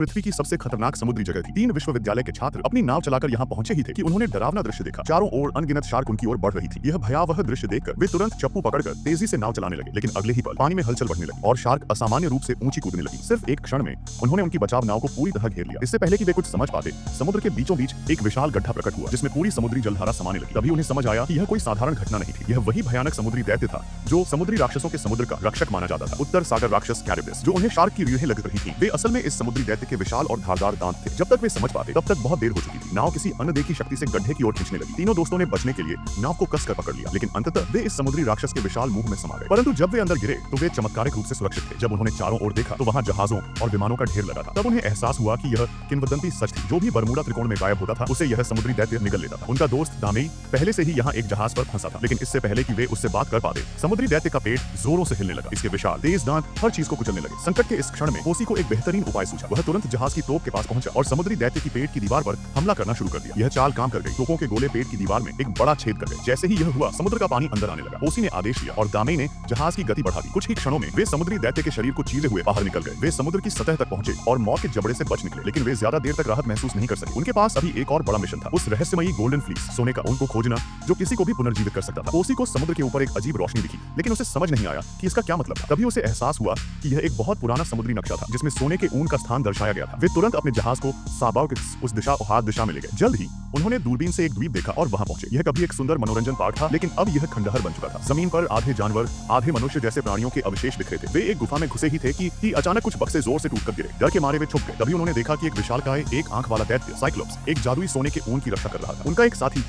पृथ्वी की सबसे खतरनाक समुद्री जगह थी। 3 विश्वविद्यालय के छात्र अपनी नाव चलाकर यहाँ पहुंचे ही थे कि उन्होंने डरावना दृश्य देखा। चारों ओर अनगिनत शार्क उनकी ओर बढ़ रही थी। यह भयावह दृश्य देखकर वे तुरंत चप्पू पकड़कर तेजी से नाव चलाने लगे, लेकिन अगले ही पल पानी में हलचल बढ़ने लगी और शार्क असामान्य रूप से ऊंची कूदने लगी। सिर्फ एक क्षण में उन्होंने उनकी बचाव नाव को पूरी तरह घेर लिया। इससे पहले कि वे कुछ समझ पाते, समुद्र के बीचों बीच एक विशाल गड्ढा प्रकट हुआ, जिसमें पूरी समुद्री जलधारा समाने लगी। तभी उन्हें समझ आया कि यह कोई साधारण घटना नहीं थी। यह वही भयानक समुद्री दैत्य था जो समुद्री राक्षसों के समुद्र का रक्षक माना जाता था, उत्तर सागर राक्षस कैरिबस, जो उन्हें शार्क की रीढ़ें लग रही थी। वे असल में इस समुद्री दैत्य के विशाल और धारदार दांत थे। जब तक वे समझ पाते तब तक बहुत देर हो चुकी थी। नाव किसी अनदेखी शक्ति से गड्ढे की ओर खींचने लगी। तीनों दोस्तों ने बचने के लिए नाव को कसकर पकड़ लिया, लेकिन अंततः वे इस समुद्री राक्षस के विशाल मुंह में समा गए। परंतु जब वे अंदर गिरे तो वे चमत्कारिक रूप से सुरक्षित थे। जब उन्होंने चारों ओर देखा तो वहां जहाजों और विमानों का ढेर लगा था। तब उन्हें एहसास हुआ कि यह किंवदंती सच थी। जो भी बरमूडा त्रिकोण में गायब होता था उसे यह समुद्री दैत्य निगल लेता था। उनका दोस्त दामेई पहले से ही यहाँ एक जहाज पर फंसा था, लेकिन इससे पहले कि वे उससे बात कर पाते, समुद्री दैत्य का पेट जोरों से हिलने लगा। इसके विशाल तेज दांत हर चीज को कुचलने लगे। संकट के इस क्षण में ओसी को एक बेहतरीन उपाय सूझा। वह तुरंत जहाज की तोप के पास पहुंचा और समुद्री दैत्य की पेट की दीवार पर हमला करना शुरू कर दिया। यह चाल काम कर गई। तोपों के गोले पेट की दीवार में एक बड़ा छेद कर गए। जैसे ही यह हुआ, समुद्र का पानी अंदर आने लगा। ओसी ने आदेश दिया और दामेई ने जहाज की गति बढ़ा दी। कुछ ही क्षणों में वे समुद्री दैत्य के शरीर को चीरे हुए बाहर निकल गए। वे समुद्र की सतह तक पहुंचे और मौत के जबड़े से बच निकले, लेकिन वे ज्यादा देर तक राहत महसूस नहीं कर सके। उनके पास अभी एक और बड़ा मिशन था, उस रहस्यमयी गोल्डन फ्लीस, सोने का ऊन को खोजना जो किसी को भी पुनर्जीवित कर सकता था। ओसी को समुद्र के ऊपर एक अजीब रोशनी दिखी, लेकिन उसे समझ नहीं आया कि इसका क्या मतलब था। तभी उसे एहसास हुआ कि यह एक बहुत पुराना समुद्री नक्शा था, जिसमें सोने के ऊन का स्थान दर्शाया गया था। वे तुरंत अपने जहाज को साबाओ के उस दिशा में ले गए। जल्द ही उन्होंने दूरबीन से एक द्वीप देखा और वहां पहुंचे। यह कभी एक सुंदर मनोरंजन पार्क था, लेकिन अब यह खंडहर बन चुका था। जमीन पर आधे जानवर, आधे मनुष्य जैसे प्राणियों के अवशेष बिखरे थे। वे एक गुफा में घुसे ही थे कि अचानक कुछ बक्से जोर से टूटकर गिरे। डर के मारे वे छुप गए। तभी उन्होंने देखा कि एक विशालकाय, एक आंख वाला दैत्य साइक्लोप्स एक जादुई सोने के ऊन की रक्षा कर रहा था। उनका एक साथी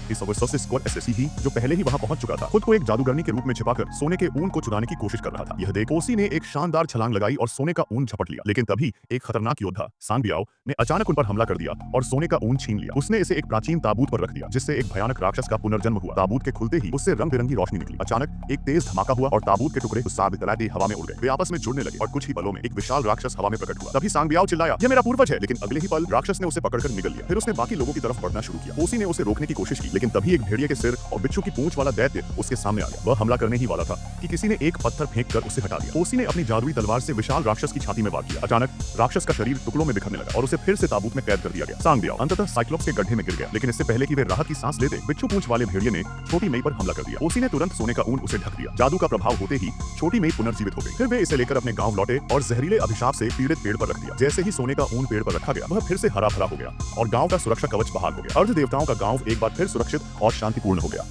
ही जो पहले ही वहां पहुंच चुका था, खुद को एक जादूगरनी के रूप में छिपाकर सोने के ऊन को चुराने की कोशिश कर रहा था। यह देख ओसी ने एक शानदार छलांग लगाई और सोने का ऊन झपट लिया। लेकिन तभी एक खतरनाक योद्धा सांगबियाओ ने अचानक उन पर हमला कर दिया और सोने का ऊन छीन लिया। उसने इसे एक प्राचीन ताबूत पर रख दिया, जिससे एक भयानक राक्षस का पुनर्जन्म हुआ। ताबूत के खुलते ही उससे रंग बिरंगी रोशनी निकली। अचानक एक तेज धमाका हुआ और ताबूत के टुकड़े साबितलाते हवा में उड़ गए। वे आपस में जुड़ने लगे और कुछ ही पलों में एक विशाल राक्षस हवा में प्रकट हुआ। तभी सांगबियाओ चिल्लाया, यह मेरा पूर्वज है, लेकिन अगले ही पल राक्षस ने उसे पकड़कर निगल लिया। फिर उसने बाकी लोगों की तरफ बढ़ना शुरू किया। ओसी ने उसे रोकने की कोशिश की, लेकिन तभी एक भेड़िए के सिर और बिच्छू की पूंछ वाला दैत्य उसके सामने आ गया। वह हमला करने ही वाला था कि किसी ने एक पत्थर फेंक कर उसे हटा दिया। ओसी ने अपनी जादुई तलवार से विशाल राक्षस की छाती में वार किया। अचानक राक्षस का शरीर टुकड़ों में बिखरने लगा और उसे फिर से ताबूत में कैद कर दिया गया। सांगबियाओ अंततः साइक्लोप्स के गड्ढे में गिर गया, लेकिन इससे पहले कि वे राहत की सांस लेते, बिच्छू पूंछ वाले भेड़िए ने छोटी मेई पर हमला कर दिया। ओसी ने तुरंत सोने का ऊन उसे ढक दिया। जादू का प्रभाव होते ही छोटी मेई पुनर्जीवित हो गई। फिर वे इसे लेकर अपने गांव लौटे और जहरीले अभिशाप से पीड़ित पेड़ पर रख दिया। जैसे ही सोने का ऊन पेड़ पर रखा गया, वह फिर से हरा भरा हो गया और गांव का सुरक्षा कवच बहाल हो गया। अर्ध देवताओं का गांव एक बार फिर सुरक्षित और शांतिपूर्ण हो गया।